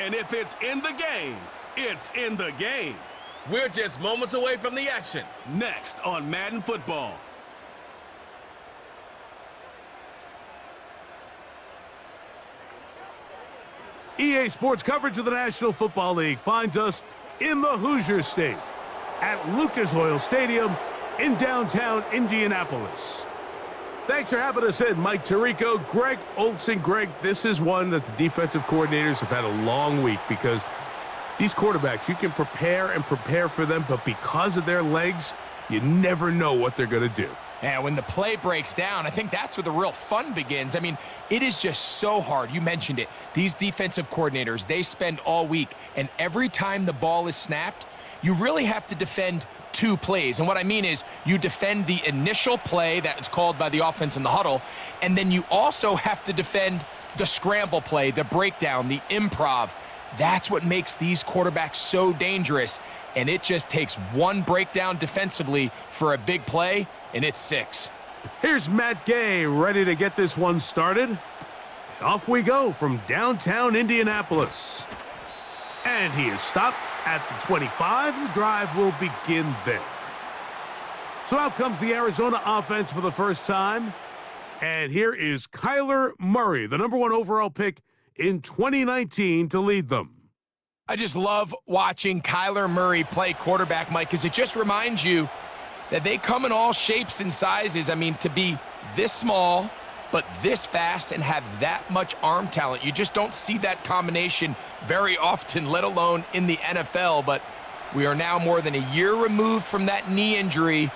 And if it's in the game, it's in the game. We're just moments away from the action. Next on Madden Football. EA Sports coverage of the National Football League finds us in the Hoosier State at Lucas Oil Stadium in downtown Indianapolis. Thanks for having us in, Mike Tirico, Greg Olson. Greg, this is one that the defensive coordinators have had a long week because these quarterbacks, you can prepare and prepare for them, but because of their legs, you never know what they're going to do. Yeah, when the play breaks down, I think that's where the real fun begins. I mean, it is just so hard. You mentioned it. These defensive coordinators, they spend all week, and every time the ball is snapped, you really have to defend two plays. And what I mean is you defend the initial play that is called by the offense in the huddle, and then you also have to defend the scramble play, the breakdown, the improv. That's what makes these quarterbacks so dangerous, and it just takes one breakdown defensively for a big play, and it's 6. Here's Matt Gay ready to get this one started. Off we go from downtown Indianapolis. And he is stopped at the 25. The drive will begin there. So out comes the Arizona offense for the first time. And here is Kyler Murray, the #1 overall pick in 2019 to lead them. I just love watching Kyler Murray play quarterback, Mike, because it just reminds you that they come in all shapes and sizes. I mean, to be this small, but this fast and have that much arm talent, you just don't see that combination very often, let alone in the NFL. But we are now more than a year removed from that knee injury.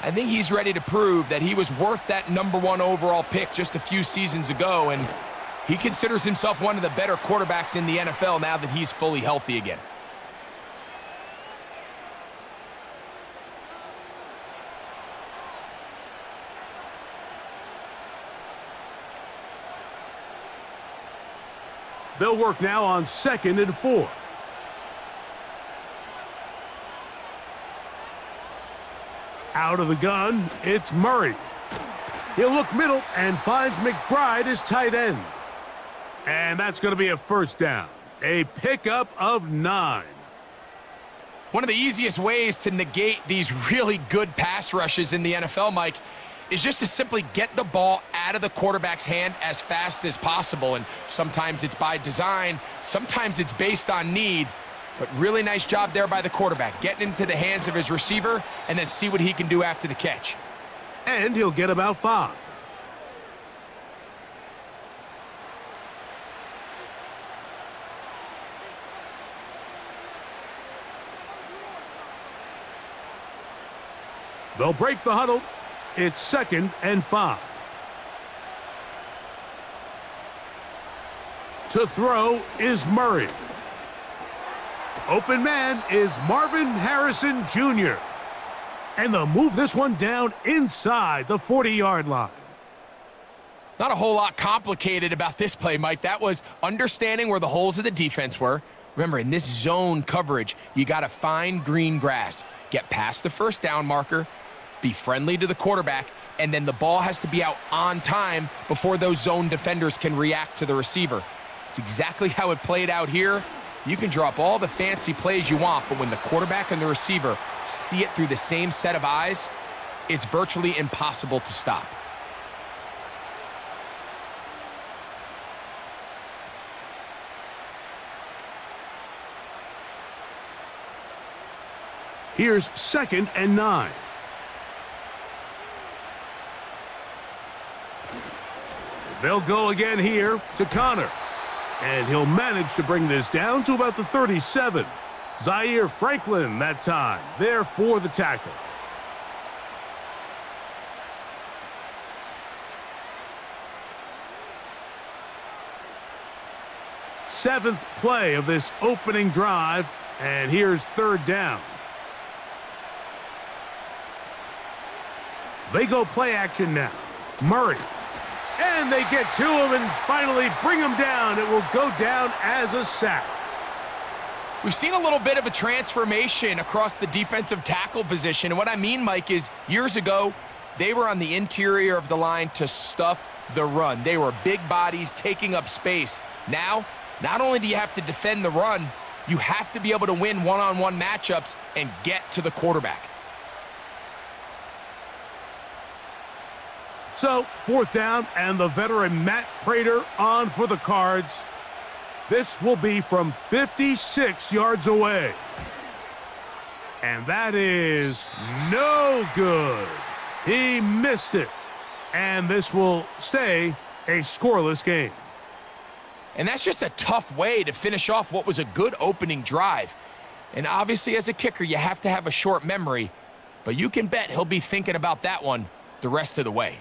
I think he's ready to prove that he was worth that #1 overall pick just a few seasons ago, and he considers himself one of the better quarterbacks in the NFL now that he's fully healthy again. They'll work now on 2nd and 4. Out of the gun, it's Murray. He'll look middle and finds McBride as tight end. And that's going to be a first down. A pickup of 9. One of the easiest ways to negate these really good pass rushes in the NFL, Mike, is just to simply get the ball out of the quarterback's hand as fast as possible. And sometimes it's by design, sometimes it's based on need, but really nice job there by the quarterback, getting into the hands of his receiver and then see what he can do after the catch. And he'll get about 5. They'll break the huddle. It's 2nd and 5. To throw is Murray. Open man is Marvin Harrison Jr. And they'll move this one down inside the 40-yard line. Not a whole lot complicated about this play, Mike. That was understanding where the holes of the defense were. Remember, in this zone coverage, you got to find green grass, get past the first down marker, be friendly to the quarterback, and then the ball has to be out on time before those zone defenders can react to the receiver. It's exactly how it played out here. You can draw up all the fancy plays you want, but when the quarterback and the receiver see it through the same set of eyes, it's virtually impossible to stop. Here's 2nd and 9. They'll go again here to Connor. And he'll manage to bring this down to about the 37. Zaire Franklin that time, there for the tackle. Seventh play of this opening drive, and here's 3rd down. They go play action now. Murray. And they get to him and finally bring him down. It will go down as a sack. We've seen a little bit of a transformation across the defensive tackle position. And what I mean, Mike, is years ago, they were on the interior of the line to stuff the run. They were big bodies taking up space. Now, Not only do you have to defend the run, you have to be able to win one-on-one matchups and get to the quarterback. So, 4th down, and the veteran Matt Prater on for the Cards. This will be from 56 yards away. And that is no good. He missed it. And this will stay a scoreless game. And that's just a tough way to finish off what was a good opening drive. And obviously, as a kicker, you have to have a short memory, but you can bet he'll be thinking about that one the rest of the way.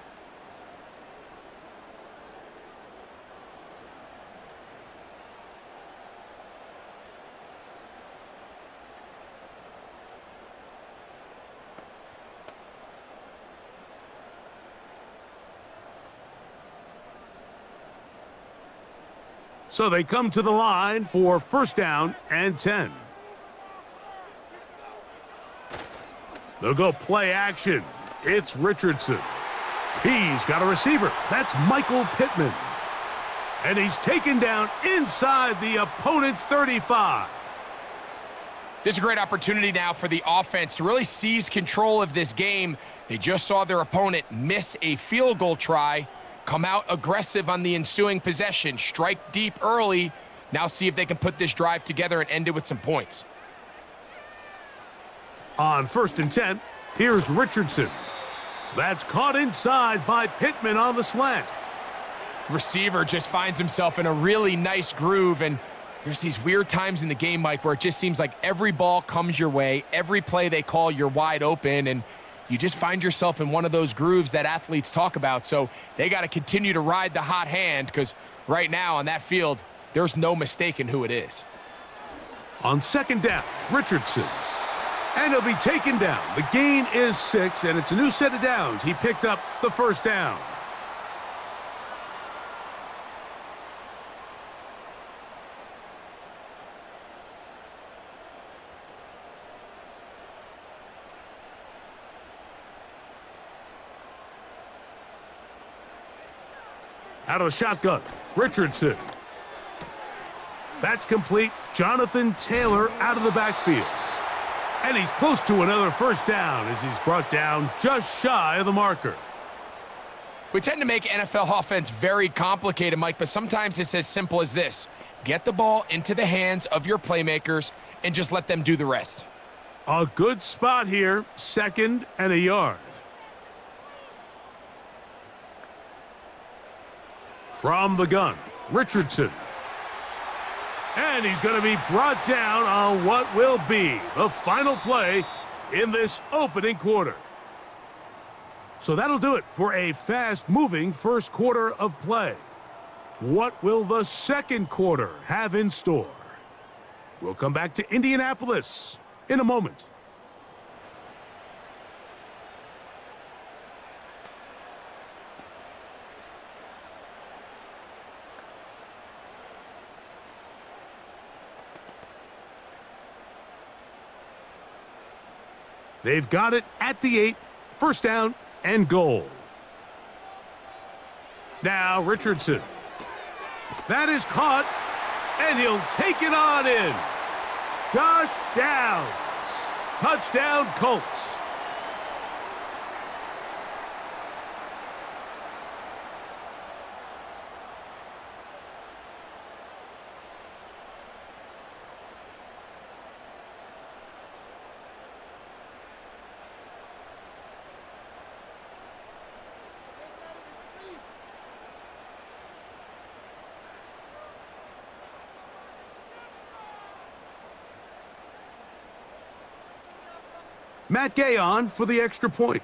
So they come to the line for 1st down and 10. They'll go play action. It's Richardson. He's got a receiver. That's Michael Pittman. And he's taken down inside the opponent's 35. This is a great opportunity now for the offense to really seize control of this game. They just saw their opponent miss a field goal try, come out aggressive on the ensuing possession, strike deep early. Now see if they can put this drive together and end it with some points. On 1st and 10, here's Richardson. That's caught inside by Pittman on the slant. Receiver just finds himself in a really nice groove, and there's these weird times in the game, Mike, where it just seems like every ball comes your way, every play they call, you're wide open, and you just find yourself in one of those grooves that athletes talk about. So they got to continue to ride the hot hand, because right now on that field, there's no mistaking who it is. On 2nd down, Richardson. And he'll be taken down. The gain is 6, and it's a new set of downs. He picked up the 1st down. Out of the shotgun, Richardson. That's complete. Jonathan Taylor out of the backfield. And he's close to another 1st down as he's brought down just shy of the marker. We tend to make NFL offense very complicated, Mike, but sometimes it's as simple as this. Get the ball into the hands of your playmakers and just let them do the rest. A good spot here, 2nd and a yard. From the gun, Richardson. And he's going to be brought down on what will be the final play in this opening quarter. So that'll do it for a fast-moving first quarter of play. What will the second quarter have in store? We'll come back to Indianapolis in a moment. They've got it at the 8, 1st down and goal. Now Richardson. That is caught, and he'll take it on in. Josh Downs. Touchdown, Colts. Matt Gay on for the extra point.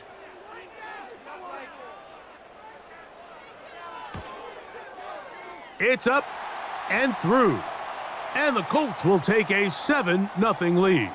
It's up and through. And the Colts will take a 7-0 lead.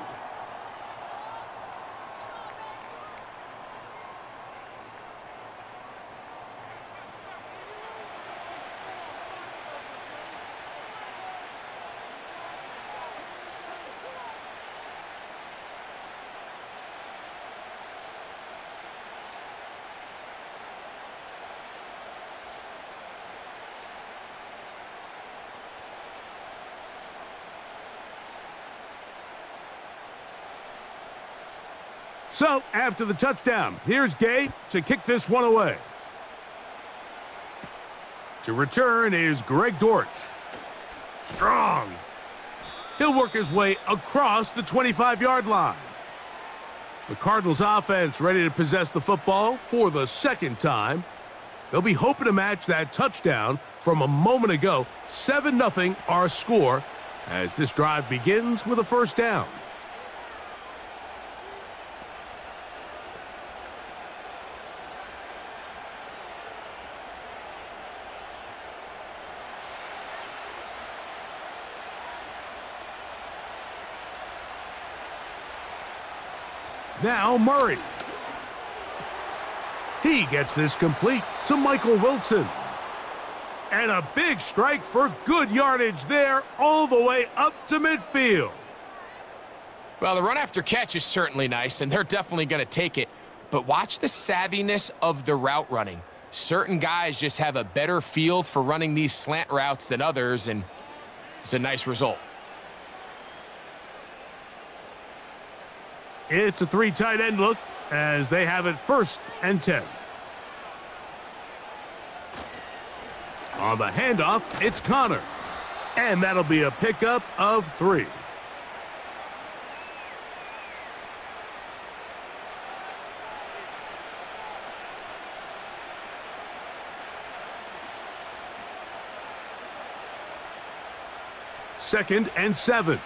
So, after the touchdown, here's Gay to kick this one away. To return is Greg Dortch. Strong. He'll work his way across the 25-yard line. The Cardinals offense ready to possess the football for the second time. They'll be hoping to match that touchdown from a moment ago. 7-0 our score as this drive begins with a first down. Now Murray. He gets this complete to Michael Wilson. And a big strike for good yardage there all the way up to midfield. Well, the run after catch is certainly nice, and they're definitely going to take it. But watch the savviness of the route running. Certain guys just have a better feel for running these slant routes than others, and it's a nice result. It's a 3 tight end look as they have it 1st and 10. On the handoff, it's Connor. And that'll be a pickup of 3. Second and 7.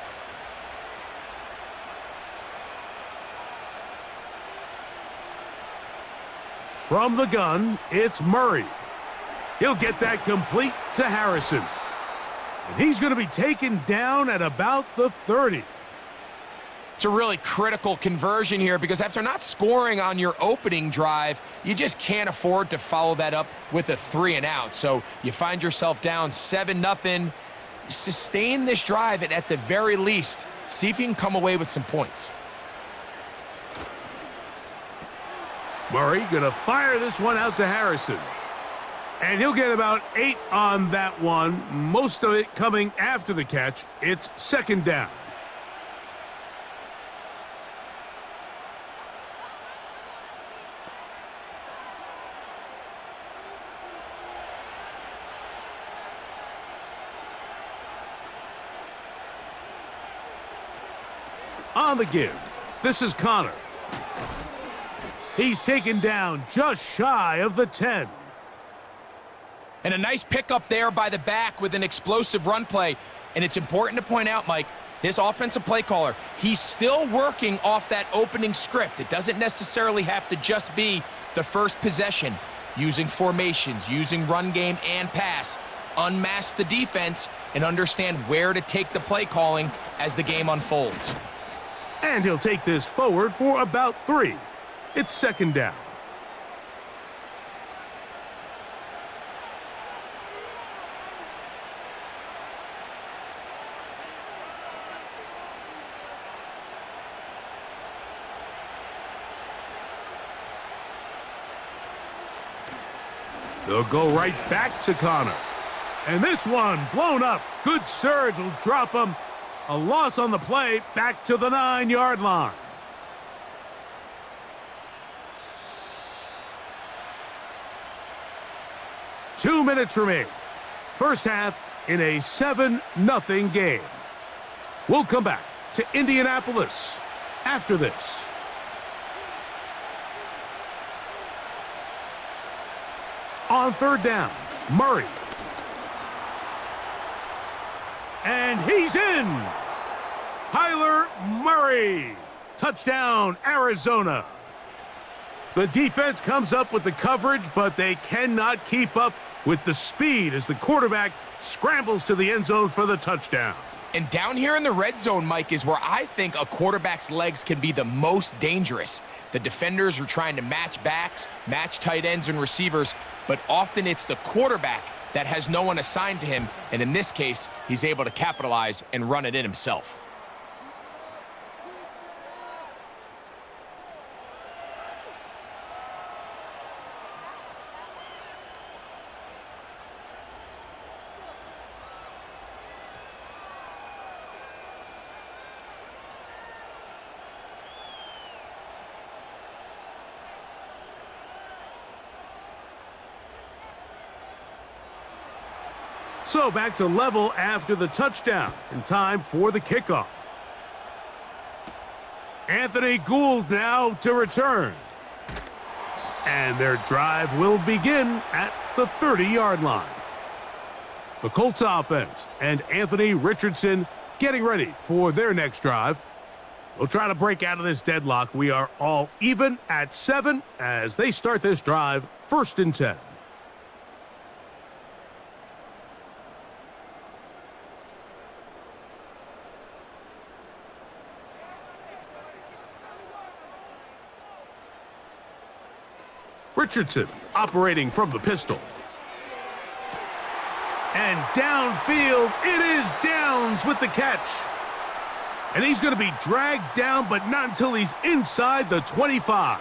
From the gun, it's Murray. He'll get that complete to Harrison. And he's going to be taken down at about the 30. It's a really critical conversion here because after not scoring on your opening drive, you just can't afford to follow that up with a 3 and out. So you find yourself down 7-0. Sustain this drive and at the very least, see if you can come away with some points. Murray gonna fire this one out to Harrison. And he'll get about 8 on that one, most of it coming after the catch. It's 2nd down. On the give, this is Connor. He's taken down just shy of the 10. And a nice pickup there by the back with an explosive run play. And it's important to point out, Mike, this offensive play caller, he's still working off that opening script. It doesn't necessarily have to just be the first possession. Using formations, using run game and pass. Unmask the defense and understand where to take the play calling as the game unfolds. And he'll take this forward for about 3. It's 2nd down. They'll go right back to Connor. And this one blown up. Good surge will drop him. A loss on the play back to the 9-yard line. Two minutes remain. First half in a 7-0 game. We'll come back to Indianapolis after this. On 3rd down, Murray. And he's in. Kyler Murray. Touchdown, Arizona. The defense comes up with the coverage, but they cannot keep up with the speed as the quarterback scrambles to the end zone for the touchdown. And down here in the red zone, Mike, is where I think a quarterback's legs can be the most dangerous. The defenders are trying to match backs, match tight ends and receivers, but often it's the quarterback that has no one assigned to him, and in this case, he's able to capitalize and run it in himself. So back to level after the touchdown, and time for the kickoff. Anthony Gould now to return. And their drive will begin at the 30-yard line. The Colts offense and Anthony Richardson getting ready for their next drive. They'll try to break out of this deadlock. We are all even at 7 as they start this drive, 1st and 10. Richardson operating from the pistol. And downfield, it is Downs with the catch. And he's going to be dragged down, but not until he's inside the 25.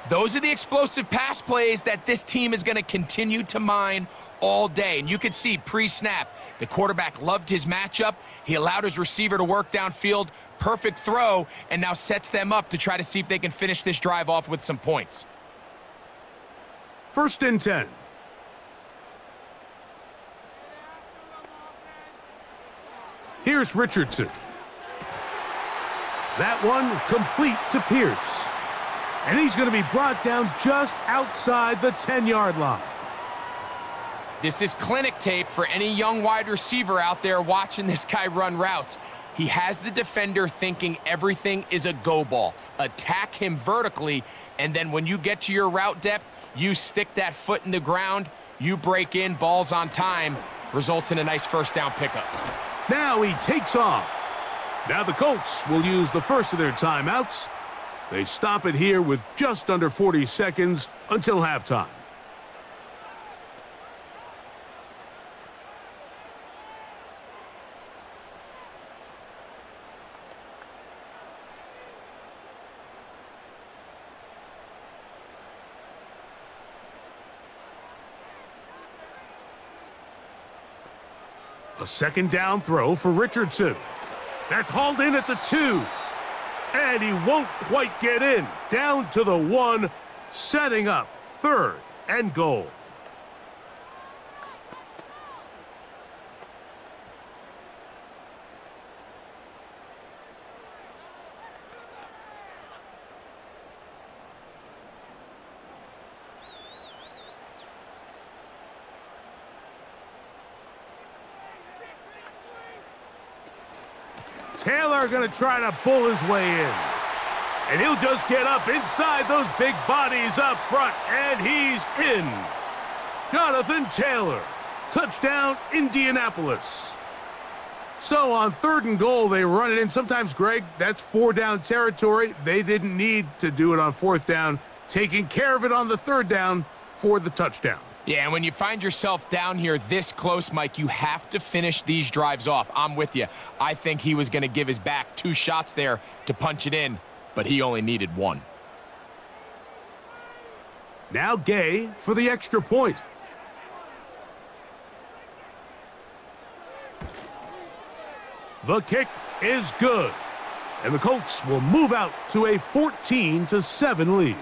Those are the explosive pass plays that this team is going to continue to mine all day. And you can see pre-snap, the quarterback loved his matchup. He allowed his receiver to work downfield. Perfect throw, and now sets them up to try to see if they can finish this drive off with some points. 1st and 10. Here's Richardson. That one complete to Pierce. And he's going to be brought down just outside the 10-yard line. This is clinic tape for any young wide receiver out there watching this guy run routes. He has the defender thinking everything is a go ball. Attack him vertically, and then when you get to your route depth, you stick that foot in the ground, you break in, balls on time, results in a nice 1st down pickup. Now he takes off. Now the Colts will use the first of their timeouts. They stop it here with just under 40 seconds until halftime. A 2nd down throw for Richardson. That's hauled in at the 2. And he won't quite get in. Down to the 1, setting up 3rd and goal. Taylor going to try to pull his way in. And he'll just get up inside those big bodies up front, and he's in. Jonathan Taylor, touchdown Indianapolis. So on 3rd and goal, they run it in. Sometimes, Greg, that's 4-down territory. They didn't need to do it on 4th down, taking care of it on the 3rd down for the touchdown. Yeah, and when you find yourself down here this close, Mike, you have to finish these drives off. I'm with you. I think he was going to give his back 2 shots there to punch it in, but he only needed 1. Now Gay for the extra point. The kick is good, and the Colts will move out to a 14-7 lead.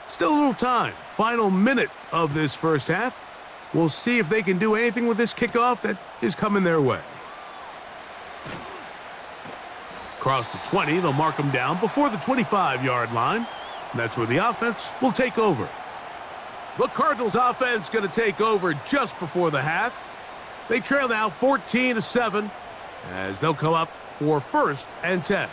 Still a little time. Final minute of this 1st half. We'll see if they can do anything with this kickoff that is coming their way. Across the 20, they'll mark them down before the 25-yard line. And that's where the offense will take over. The Cardinals offense going to take over just before the half. They trail now 14-7 as they'll come up for 1st and 10.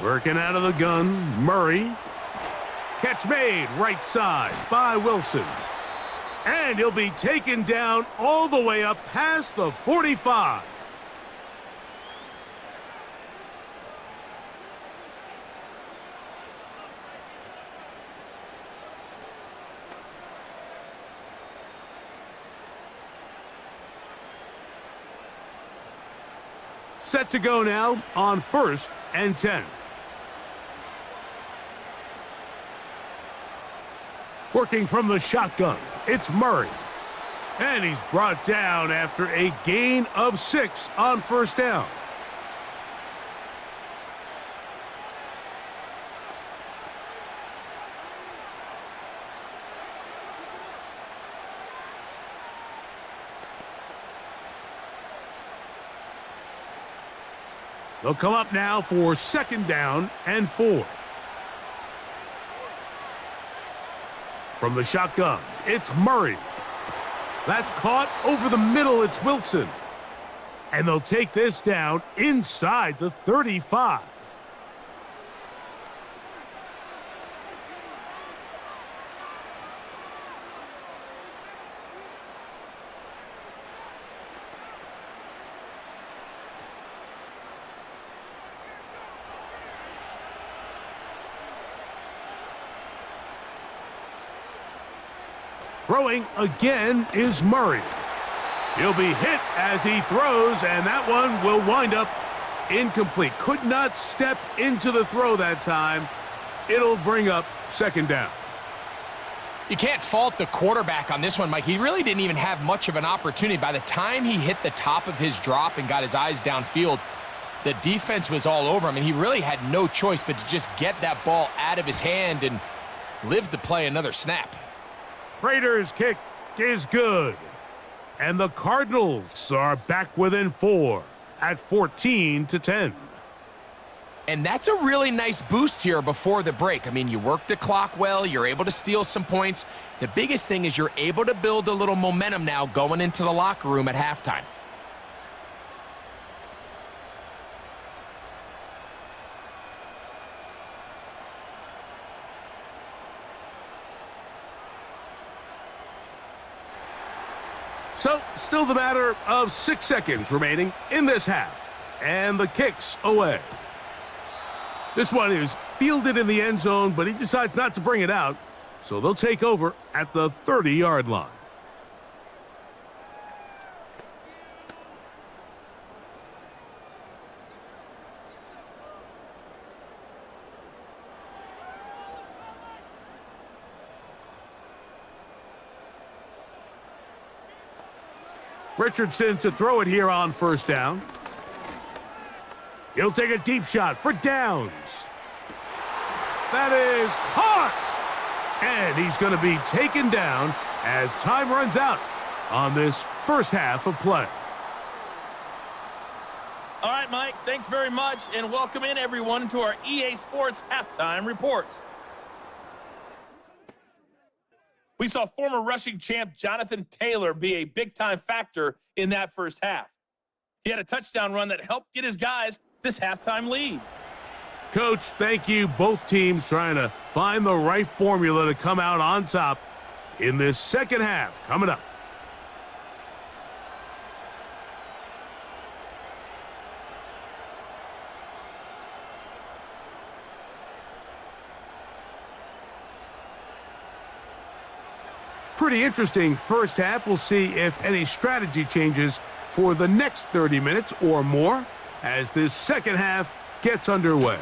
Working out of the gun, Murray. Catch made, right side by Wilson. And he'll be taken down all the way up past the 45. Set to go now on 1st and 10. Working from the shotgun, it's Murray. And he's brought down after a gain of 6 on 1st down. They'll come up now for 2nd down and 4. From the shotgun, it's Murray. That's caught over the middle. It's Wilson. And they'll take this down inside the 35. Throwing again is Murray. He'll be hit as he throws, and that one will wind up incomplete. Could not step into the throw that time. It'll bring up 2nd down. You can't fault the quarterback on this one, Mike. He really didn't even have much of an opportunity. By the time he hit the top of his drop and got his eyes downfield, the defense was all over him, and he really had no choice but to just get that ball out of his hand and live to play another snap. Prater's kick is good. And the Cardinals are back within 4 at 14-10. And that's a really nice boost here before the break. I mean, you work the clock well. You're able to steal some points. The biggest thing is you're able to build a little momentum now going into the locker room at halftime. So, still the matter of 6 seconds remaining in this half. And the kick's away. This one is fielded in the end zone, but he decides not to bring it out. So they'll take over at the 30-yard line. Richardson to throw it here on 1st down. He'll take a deep shot for downs. That is caught! And he's going to be taken down as time runs out on this first half of play. All right, Mike, thanks very much, and welcome in everyone to our EA Sports Halftime Report. We saw former rushing champ Jonathan Taylor be a big-time factor in that first half. He had a touchdown run that helped get his guys this halftime lead. Coach, thank you. Both teams trying to find the right formula to come out on top in this second half coming up. Pretty interesting first half. We'll see if any strategy changes for the next 30 minutes or more as this second half gets underway.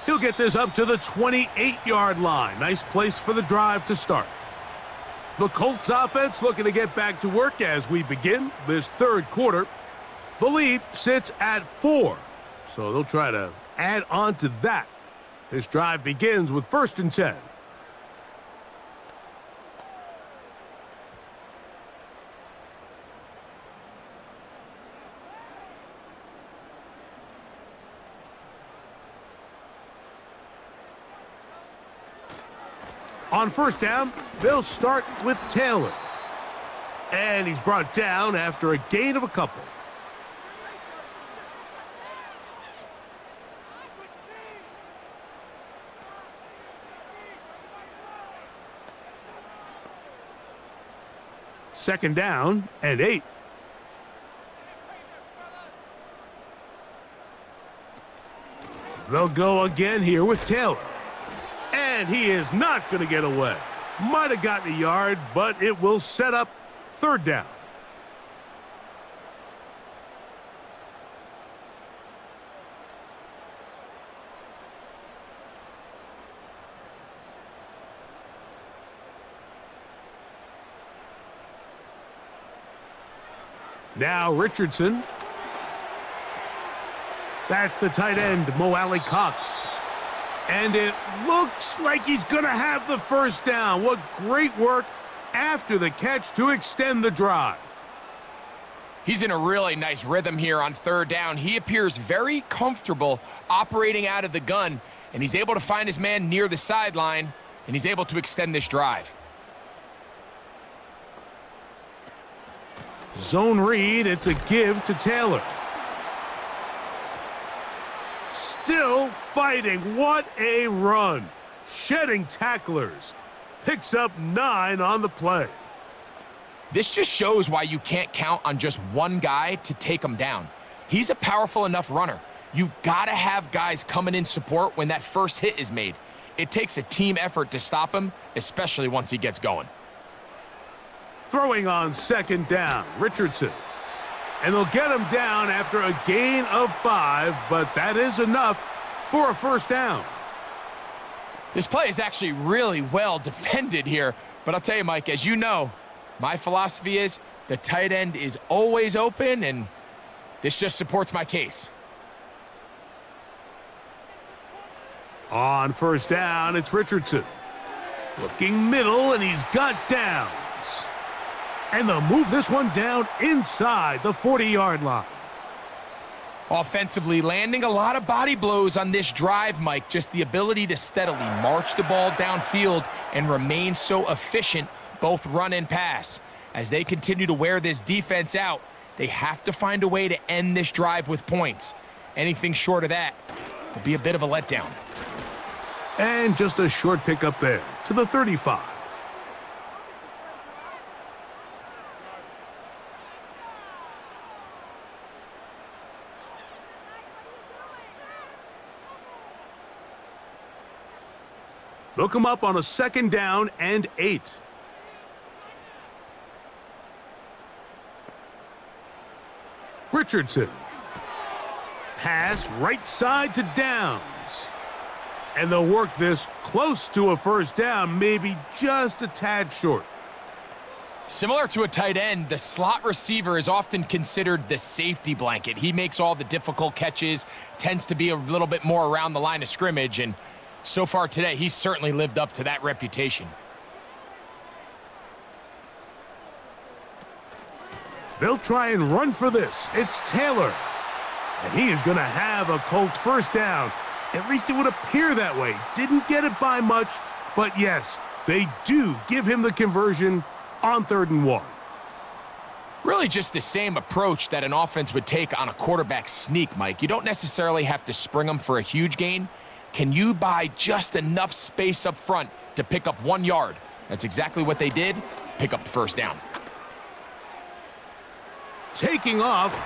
He'll get this up to the 28-yard line. Nice place for the drive to start. The Colts offense looking to get back to work as we begin this third quarter. The lead sits at 4, so they'll try to add on to that. This drive begins with 1st and 10. On 1st down, they'll start with Taylor. And he's brought down after a gain of a couple. Second down and 8. They'll go again here with Taylor. And he is not going to get away. Might have gotten a yard, but it will set up 3rd down. Now Richardson. That's the tight end, Mo Alley Cox. And it looks like he's going to have the first down. What great work after the catch to extend the drive. He's in a really nice rhythm here on third down. He appears very comfortable operating out of the gun, and he's able to find his man near the sideline, and he's able to extend this drive. Zone read, it's a give to Taylor. Still fighting. What a run. Shedding tacklers. Picks up 9 on the play. This just shows why you can't count on just one guy to take him down. He's a powerful enough runner. You gotta have guys coming in support when that first hit is made. It takes a team effort to stop him, especially once he gets going. Throwing on second down, Richardson. And they'll get him down after a gain of 5, but that is enough for a first down. This play is actually really well defended here, but I'll tell you, Mike, as you know, my philosophy is the tight end is always open, and this just supports my case. On first down, it's Richardson. Looking middle, and he's got downs. And they'll move this one down inside the 40-yard line. Offensively, landing a lot of body blows on this drive, Mike. Just the ability to steadily march the ball downfield and remain so efficient, both run and pass. As they continue to wear this defense out, they have to find a way to end this drive with points. Anything short of that will be a bit of a letdown. And just a short pickup there to the 35. They'll come up on a second down and 8. Richardson. Pass right side to Downs. And they'll work this close to a first down, maybe just a tad short. Similar to a tight end, the slot receiver is often considered the safety blanket. He makes all the difficult catches, tends to be a little bit more around the line of scrimmage, and so far today, he's certainly lived up to that reputation. They'll try and run for this. It's Taylor. And he is going to have a Colts first down. At least it would appear that way. Didn't get it by much, but yes, they do give him the conversion on 3rd and 1. Really just the same approach that an offense would take on a quarterback sneak, Mike. You don't necessarily have to spring them for a huge gain. Can you buy just enough space up front to pick up 1 yard? That's exactly what they did. Pick up the first down. Taking off.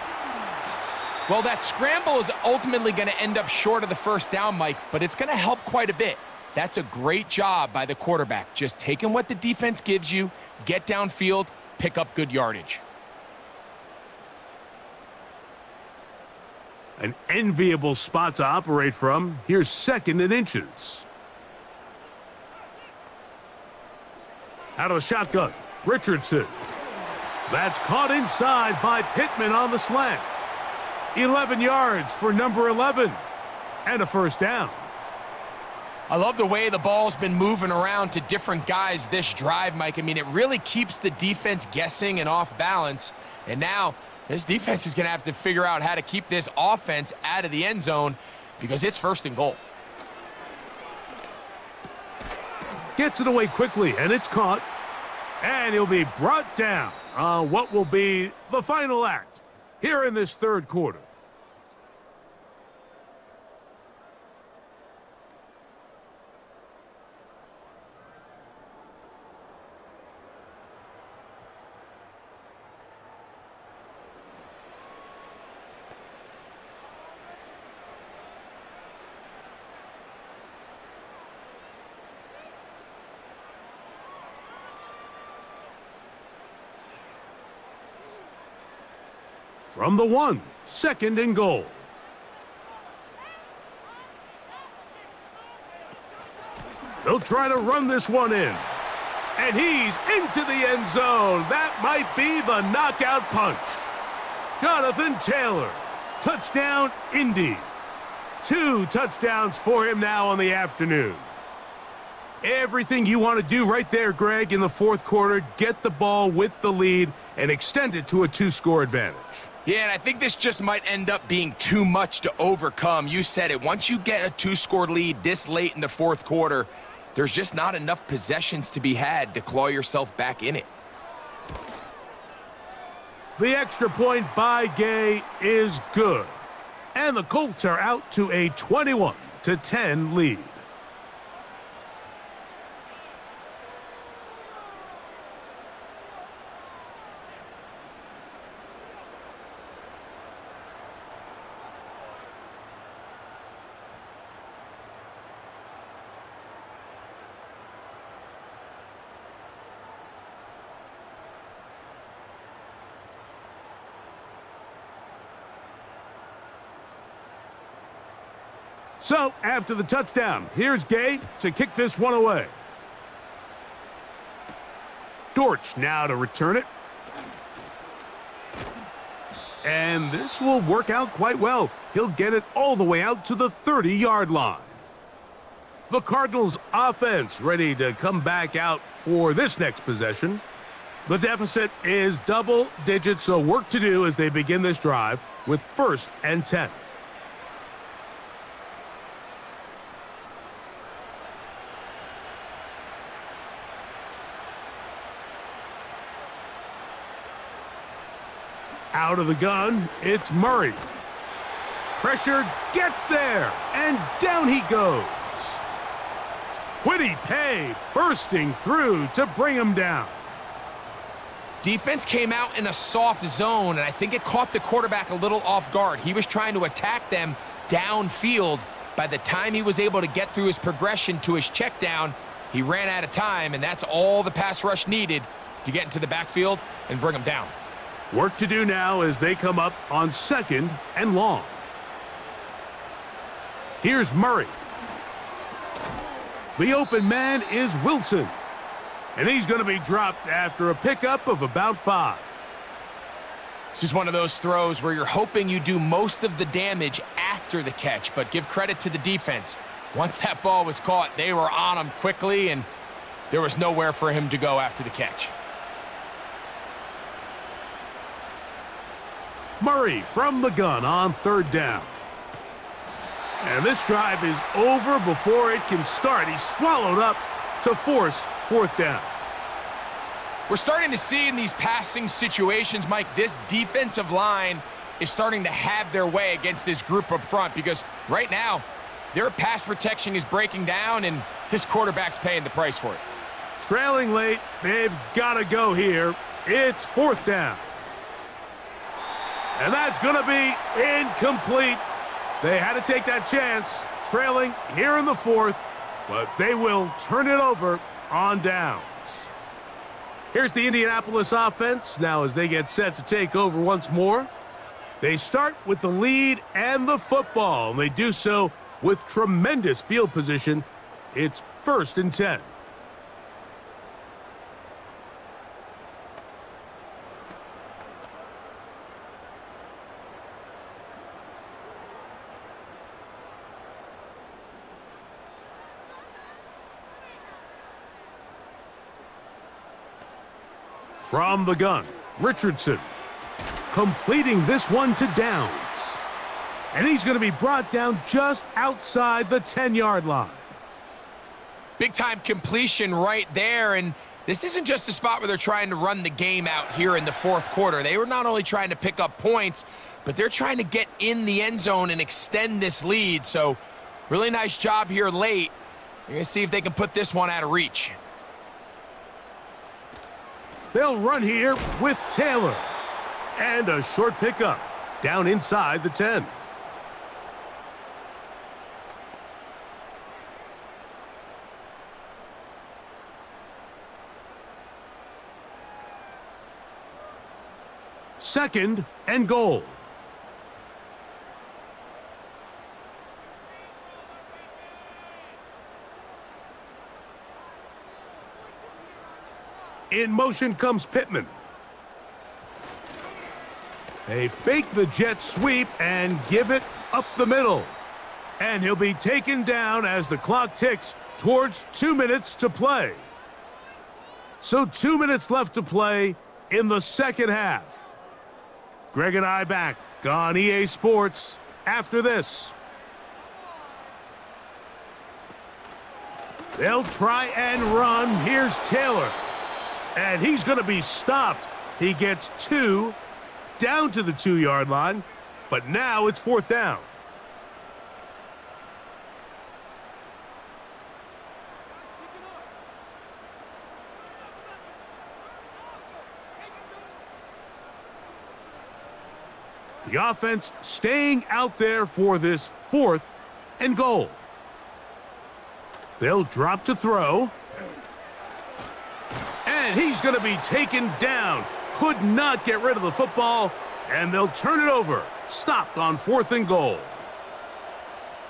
Well, that scramble is ultimately going to end up short of the first down, Mike, but it's going to help quite a bit. That's a great job by the quarterback. Just taking what the defense gives you, get downfield, pick up good yardage. An enviable spot to operate from. Here's 2nd and inches. Out of the shotgun, Richardson. That's caught inside by Pittman on the slant. 11 yards for number 11. And a first down. I love the way the ball's been moving around to different guys this drive, Mike. I mean, it really keeps the defense guessing and off balance. And now this defense is going to have to figure out how to keep this offense out of the end zone because it's 1st and goal. Gets it away quickly, and it's caught. And he'll be brought down on what will be the final act here in this 3rd quarter. From the 1, 2nd and goal. They'll try to run this one in. And he's into the end zone. That might be the knockout punch. Jonathan Taylor. Touchdown, Indy. 2 touchdowns for him now on the afternoon. Everything you want to do right there, Greg, in the fourth quarter, get the ball with the lead and extend it to a 2-score advantage. Yeah, and I think this just might end up being too much to overcome. You said it. Once you get a 2-score lead this late in the fourth quarter, there's just not enough possessions to be had to claw yourself back in it. The extra point by Gay is good. And the Colts are out to a 21-10 lead. So, after the touchdown, here's Gay to kick this one away. Dortch now to return it. And this will work out quite well. He'll get it all the way out to the 30-yard line. The Cardinals offense ready to come back out for this next possession. The deficit is double digits, so work to do as they begin this drive with 1st and 10. Out of the gun, it's Murray. Pressure gets there, and down he goes. Kwity Paye bursting through to bring him down. Defense came out in a soft zone, and I think it caught the quarterback a little off guard. He was trying to attack them downfield. By the time he was able to get through his progression to his check down, he ran out of time, and that's all the pass rush needed to get into the backfield and bring him down. Work to do now as they come up on 2nd and long. Here's Murray. The open man is Wilson. And he's going to be dropped after a pickup of about 5. This is one of those throws where you're hoping you do most of the damage after the catch, but give credit to the defense. Once that ball was caught, they were on him quickly, and there was nowhere for him to go after the catch. Murray from the gun on 3rd down. And this drive is over before it can start. He's swallowed up to force 4th down. We're starting to see in these passing situations, Mike, this defensive line is starting to have their way against this group up front because right now, their pass protection is breaking down and his quarterback's paying the price for it. Trailing late, they've got to go here. It's 4th down. And that's going to be incomplete. They had to take that chance, trailing here in the 4th, but they will turn it over on downs. Here's the Indianapolis offense now as they get set to take over once more. They start with the lead and the football, and they do so with tremendous field position. It's 1st and 10. From the gun, Richardson completing this one to Downs. And he's going to be brought down just outside the 10-yard line. Big-time completion right there, and this isn't just a spot where they're trying to run the game out here in the 4th quarter. They were not only trying to pick up points, but they're trying to get in the end zone and extend this lead. So really nice job here late. You're going to see if they can put this one out of reach. They'll run here with Taylor. And a short pickup down inside the 10. Second and goal. In motion comes Pittman. They fake the jet sweep and give it up the middle. And he'll be taken down as the clock ticks towards 2 minutes to play. So 2 minutes left to play in the second half. Greg and I back on EA Sports after this. They'll try and run. Here's Taylor. And he's going to be stopped. He gets 2 down to the 2-yard line, but now it's 4th down. The offense staying out there for this 4th and goal. They'll drop to throw. And he's going to be taken down. Could not get rid of the football, and they'll turn it over. Stopped on 4th and goal.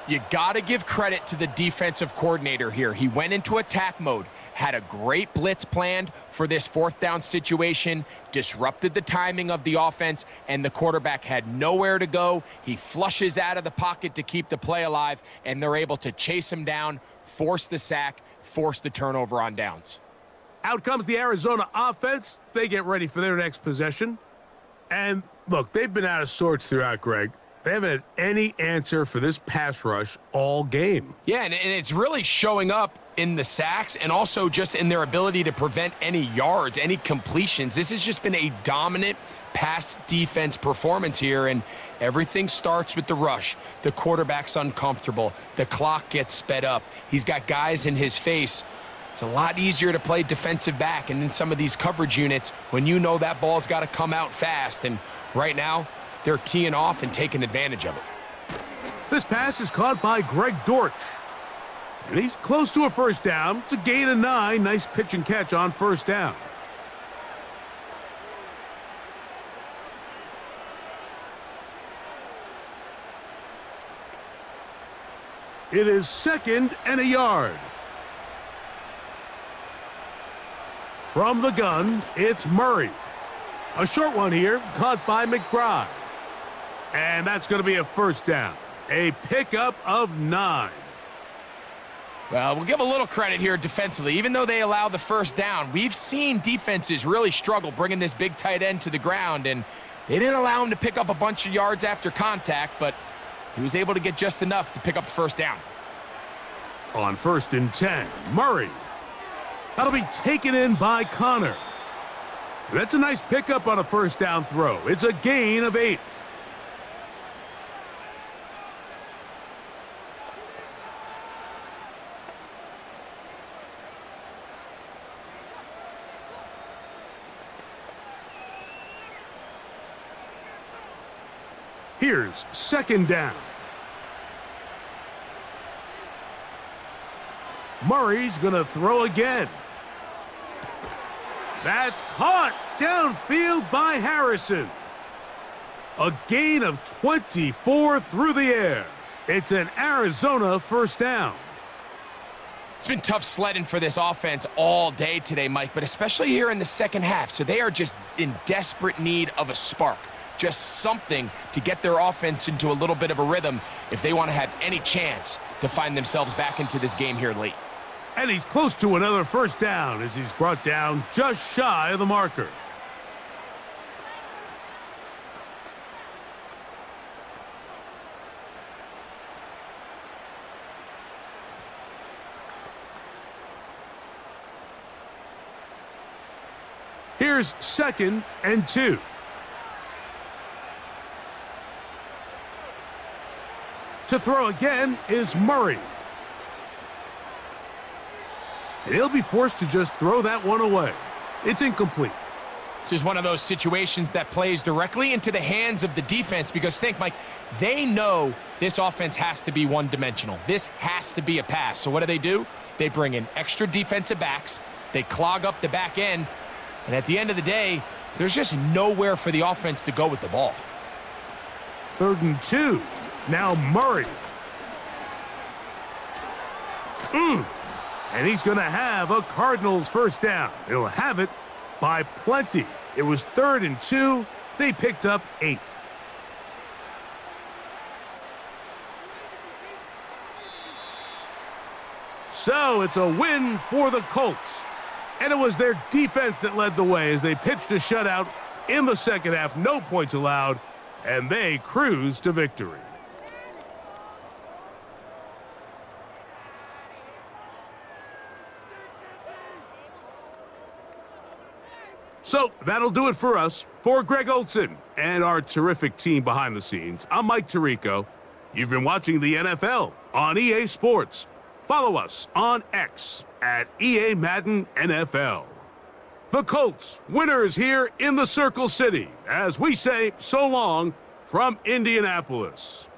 You got to give credit to the defensive coordinator here. He went into attack mode, had a great blitz planned for this 4th down situation, disrupted the timing of the offense, and the quarterback had nowhere to go. He flushes out of the pocket to keep the play alive, and they're able to chase him down, force the sack, force the turnover on downs. Out comes the Arizona offense. They get ready for their next possession. And look, they've been out of sorts throughout, Greg. They haven't had any answer for this pass rush all game. Yeah, and it's really showing up in the sacks and also just in their ability to prevent any yards, any completions. This has just been a dominant pass defense performance here, and everything starts with the rush. The quarterback's uncomfortable. The clock gets sped up. He's got guys in his face. It's a lot easier to play defensive back and in some of these coverage units when you know that ball's got to come out fast. And right now, they're teeing off and taking advantage of it. This pass is caught by Greg Dortch. And he's close to a 1st down. It's a gain of 9. Nice pitch and catch on 1st down. It is 2nd and a yard. From the gun, it's Murray. A short one here, caught by McBride. And that's going to be a 1st down. A pickup of 9. Well, we'll give a little credit here defensively. Even though they allow the 1st down, we've seen defenses really struggle bringing this big tight end to the ground, and they didn't allow him to pick up a bunch of yards after contact, but he was able to get just enough to pick up the 1st down. On 1st and 10, Murray. That'll be taken in by Connor. That's a nice pickup on a 1st down throw. It's a gain of 8. Here's 2nd down. Murray's going to throw again. That's caught downfield by Harrison. A gain of 24 through the air. It's an Arizona 1st down. It's been tough sledding for this offense all day today, Mike, but especially here in the second half. So they are just in desperate need of a spark. Just something to get their offense into a little bit of a rhythm if they want to have any chance to find themselves back into this game here late. And he's close to another 1st down as he's brought down just shy of the marker. Here's 2nd and 2. To throw again is Murray. And he'll be forced to just throw that one away. It's incomplete. This is one of those situations that plays directly into the hands of the defense because think, Mike, they know this offense has to be one-dimensional. This has to be a pass. So what do? They bring in extra defensive backs. They clog up the back end. And at the end of the day, there's just nowhere for the offense to go with the ball. 3rd and 2. Now Murray. And he's going to have a Cardinals 1st down. He'll have it by plenty. It was 3rd and 2, They picked up 8. So it's a win for the Colts. And it was their defense that led the way as they pitched a shutout in the second half. No points allowed, and they cruised to victory. So that'll do it for us. For Greg Olson and our terrific team behind the scenes, I'm Mike Tirico. You've been watching the NFL on EA Sports. Follow us on X at EA Madden NFL. The Colts, winners here in the Circle City, as we say so long from Indianapolis.